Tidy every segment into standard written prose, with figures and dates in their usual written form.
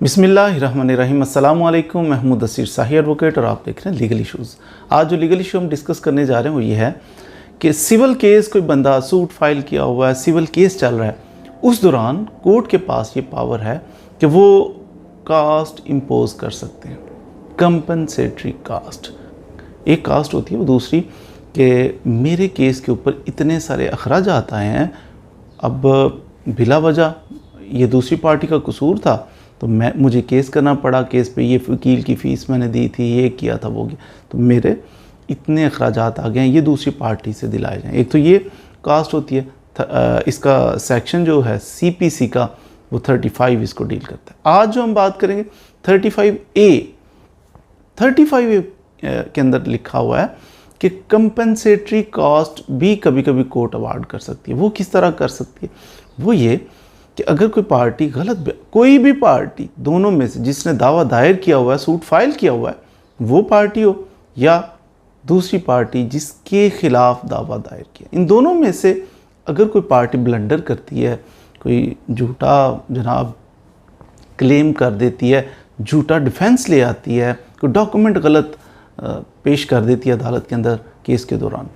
बिस्मिल्लाहिर्रहमानिर्रहीम। अस्सलाम वालेकुम। महमूद असीर शाही एडवोकेट और आप देख रहे हैं लीगल इशूज़। आज जो लीगल इशू हम डिस्कस करने जा रहे हैं वो ये है कि सिविल केस कोई बंदा सूट फाइल किया हुआ है, सिविल केस चल रहा है, उस दौरान कोर्ट के पास ये पावर है कि वो कास्ट इम्पोज कर सकते हैं। कंपनसेटरी कास्ट, एक कास्ट होती है, वो दूसरी कि मेरे केस के ऊपर इतने सारे अखराजात आए हैं, अब बिला वजह ये दूसरी पार्टी का कसूर था तो मुझे केस करना पड़ा, केस पे ये वकील की फ़ीस मैंने दी थी, ये किया था, वो किया, तो मेरे इतने अखराजात आ गए हैं, ये दूसरी पार्टी से दिलाए जाएँ। एक तो ये कास्ट होती है, इसका सेक्शन जो है CPC का वो 35 इसको डील करता है। आज जो हम बात करेंगे 35A के अंदर लिखा हुआ है कि कंपनसेटरी कास्ट भी कभी कभी कोर्ट अवार्ड कर सकती है। वो किस तरह कर सकती है? वो ये कि अगर कोई पार्टी कोई भी पार्टी दोनों में से जिसने दावा दायर किया हुआ है, सूट फाइल किया हुआ है, वो पार्टी हो या दूसरी पार्टी जिसके खिलाफ दावा दायर किया, इन दोनों में से अगर कोई पार्टी ब्लंडर करती है, कोई झूठा जनाब क्लेम कर देती है, झूठा डिफेंस ले आती है, कोई डॉक्यूमेंट गलत पेश कर देती है अदालत के अंदर केस के दौरान,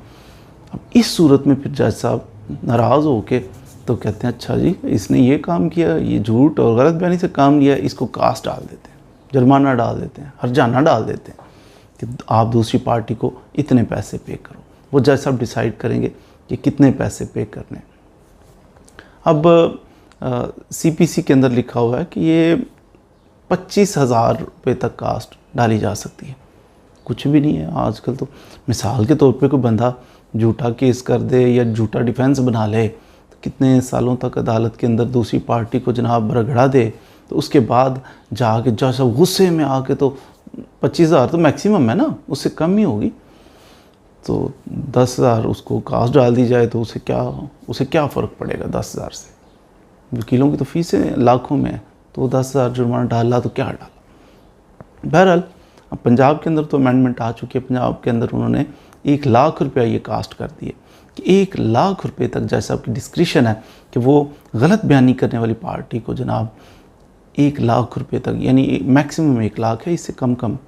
अब इस सूरत में फिर जज साहब नाराज़ होके तो कहते हैं अच्छा जी इसने ये काम किया, ये झूठ और गलत बयानी से काम लिया, इसको कास्ट डाल देते हैं, जुर्माना डाल देते हैं, हर्जाना डाल देते हैं कि आप दूसरी पार्टी को इतने पैसे पे करो। वो जज साहब डिसाइड करेंगे कि कितने पैसे पे करने। अब CPC के अंदर लिखा हुआ है कि ये 25,000 रुपये तक कास्ट डाली जा सकती है। कुछ भी नहीं है आजकल तो। मिसाल के तौर पे कोई बंदा झूठा केस कर दे या झूठा डिफेंस बना ले, कितने सालों तक अदालत के अंदर दूसरी पार्टी को जनाब रगड़ा दे, तो उसके बाद जाके जज साहब गुस्से में आके तो 25,000 तो मैक्सिमम है ना, उससे कम ही होगी, तो 10,000 उसको कास्ट डाल दी जाए तो उसे क्या फ़र्क पड़ेगा 10,000 से? वकीलों की तो फीसें लाखों में है, तो 10,000 जुर्माना डाला तो क्या डाला। बहरहाल अब पंजाब के अंदर तो अमेंडमेंट आ चुकी है, पंजाब के अंदर उन्होंने 1 लाख रुपया ये कास्ट कर दिए कि 1 लाख रुपए तक जज साहब की डिस्क्रिशन है कि वो गलत बयानी करने वाली पार्टी को जनाब 1 लाख रुपए तक, यानी मैक्सिमम 1 लाख है, इससे कम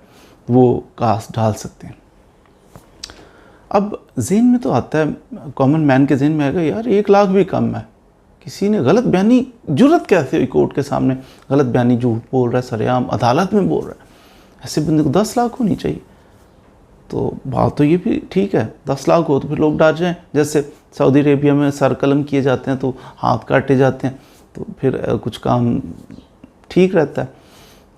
वो कास्ट डाल सकते हैं। अब जेहन में तो आता है, कॉमन मैन के जेहन में आएगा यार 1 लाख भी कम है, किसी ने गलत बयानी, जुर्रत कैसे हुई कोर्ट के सामने गलत बयानी, झूठ बोल रहा है, सरेआम अदालत में बोल रहा है, ऐसे बंदे को 10 लाख होनी चाहिए। तो बात तो ये भी ठीक है, 10 लाख हो तो फिर लोग डर जाएं, जैसे सऊदी अरेबिया में सर कलम किए जाते हैं तो हाथ काटे जाते हैं, तो फिर कुछ काम ठीक रहता है,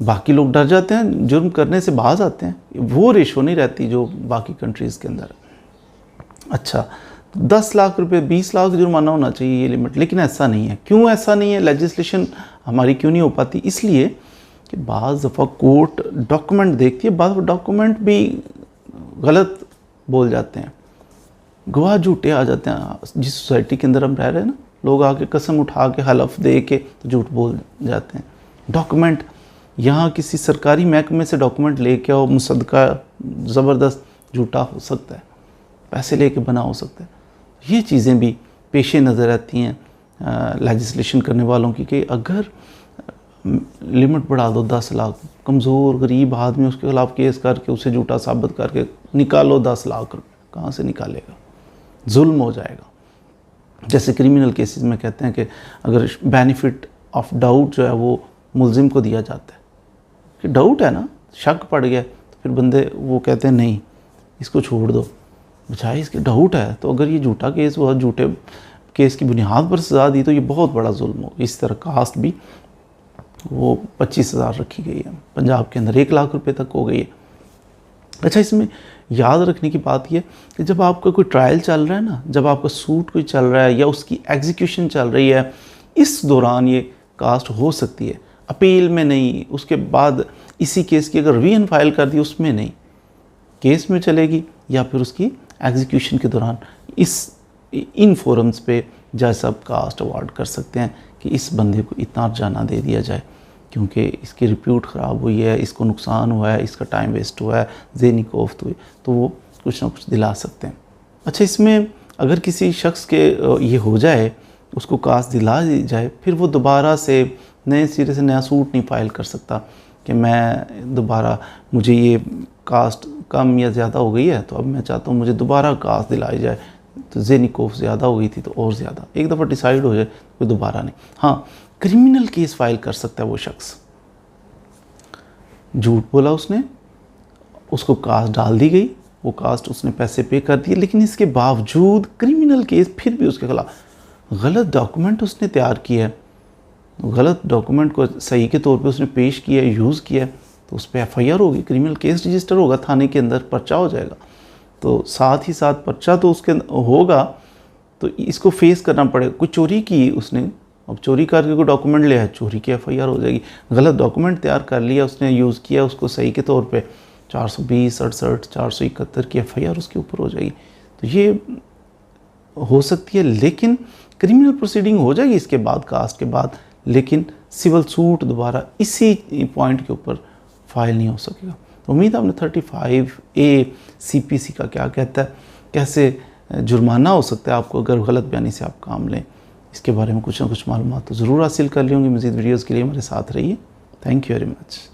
बाकी लोग डर जाते हैं, जुर्म करने से बाज आते हैं, वो रेशो नहीं रहती जो बाकी कंट्रीज़ के अंदर। अच्छा 10 लाख रुपए 20 लाख जुर्माना होना चाहिए ये लिमिट, लेकिन ऐसा नहीं है। क्यों ऐसा नहीं है? लेजिस्लेशन हमारी क्यों नहीं हो पाती? इसलिए कि बाज़ दफ़ा कोर्ट डॉक्यूमेंट देखती है, बाज़ डॉक्यूमेंट भी गलत बोल जाते हैं, गवाह झूठे आ जाते हैं। जिस सोसाइटी के अंदर हम रह रहे हैं ना, लोग आके कसम उठा के हलफ दे के तो झूठ बोल जाते हैं। डॉक्यूमेंट यहाँ किसी सरकारी महकमे से डॉक्यूमेंट लेके आओ, मुसद्दका ज़बरदस्त झूठा हो सकता है, पैसे लेके बना हो सकता है। ये चीज़ें भी पेशे नज़र रहती हैं लेजिस्लेशन करने वालों की कि अगर लिमिट बढ़ा दो 10 लाख, कमज़ोर गरीब आदमी उसके खिलाफ केस करके उसे झूठा साबित करके निकालो 10 लाख रुपये, कहाँ से निकालेगा? जुल्म हो जाएगा। जैसे क्रिमिनल केसेस में कहते हैं कि अगर बेनिफिट ऑफ डाउट जो है वो मुल्जिम को दिया जाता है कि डाउट है ना, शक पड़ गया, तो फिर बंदे वो कहते हैं नहीं इसको छोड़ दो, बचाए इसके डाउट है, तो अगर ये झूठा केस हुआ, झूठे केस की बुनियाद पर सज़ा दी तो ये बहुत बड़ा जुल्म हो। इस तरह कास्ट भी वो 25,000 रखी गई है, पंजाब के अंदर 1 लाख रुपए तक हो गई है। अच्छा, इसमें याद रखने की बात यह कि जब आपका कोई ट्रायल चल रहा है ना, जब आपका सूट कोई चल रहा है या उसकी एग्जीक्यूशन चल रही है, इस दौरान ये कास्ट हो सकती है, अपील में नहीं, उसके बाद इसी केस की अगर रिवीजन फाइल कर दी उसमें नहीं, केस में चलेगी या फिर उसकी एग्जीक्यूशन के दौरान। इन फोरम्स पे जज साहब कास्ट अवार्ड कर सकते हैं कि इस बंदे को इतना अर्जाना दे दिया जाए क्योंकि इसकी रिप्यूट ख़राब हुई है, इसको नुकसान हुआ है, इसका टाइम वेस्ट हुआ है, ज़हनी कोफ्त हुई, तो वो कुछ ना कुछ दिला सकते हैं। अच्छा, इसमें अगर किसी शख्स के ये हो जाए, उसको कास्ट दिला दी जाए, फिर वो दोबारा से नए सिरे से नया सूट नहीं फाइल कर सकता कि मैं दोबारा, मुझे ये कास्ट कम या ज़्यादा हो गई है तो अब मैं चाहता हूँ मुझे दोबारा कास्ट दिलाई जाए, तो ज़ेनिकोफ ज़्यादा हो गई थी तो और ज़्यादा, एक दफ़ा डिसाइड हो जाए कोई दोबारा नहीं। हाँ, क्रिमिनल केस फाइल कर सकता है वो शख्स, झूठ बोला उसने, उसको कास्ट डाल दी गई, वो कास्ट उसने पैसे पे कर दिए, लेकिन इसके बावजूद क्रिमिनल केस फिर भी उसके खिलाफ, गलत डॉक्यूमेंट उसने तैयार किया है, गलत डॉक्यूमेंट को सही के तौर पे उसने पेश किया, यूज़ किया, तो उस पर एफआईआर होगी, क्रिमिनल केस रजिस्टर होगा, थाने के अंदर पर्चा हो जाएगा। तो साथ ही साथ पर्चा तो उसके होगा, तो इसको फेस करना पड़ेगा। कोई चोरी की उसने, अब चोरी करके कोई डॉक्यूमेंट लिया है, चोरी की एफआईआर हो जाएगी। गलत डॉक्यूमेंट तैयार कर लिया उसने, यूज़ किया उसको सही के तौर पे, 420, 67, 471 की एफआईआर उसके ऊपर हो जाएगी। तो ये हो सकती है, लेकिन क्रिमिनल प्रोसीडिंग हो जाएगी इसके बाद, कास्ट के बाद, लेकिन सिविल सूट दोबारा इसी पॉइंट के ऊपर फाइल नहीं हो सकेगा। तो उम्मीद है आपने 35A CPC का क्या कहता है, कैसे जुर्माना हो सकता है आपको अगर गलत बयानी से आप काम लें, इसके बारे में कुछ ना कुछ मालूमात तो ज़रूर हासिल कर ली होंगी। मज़ीद वीडियोज़ के लिए हमारे साथ रहिए। Thank you very much.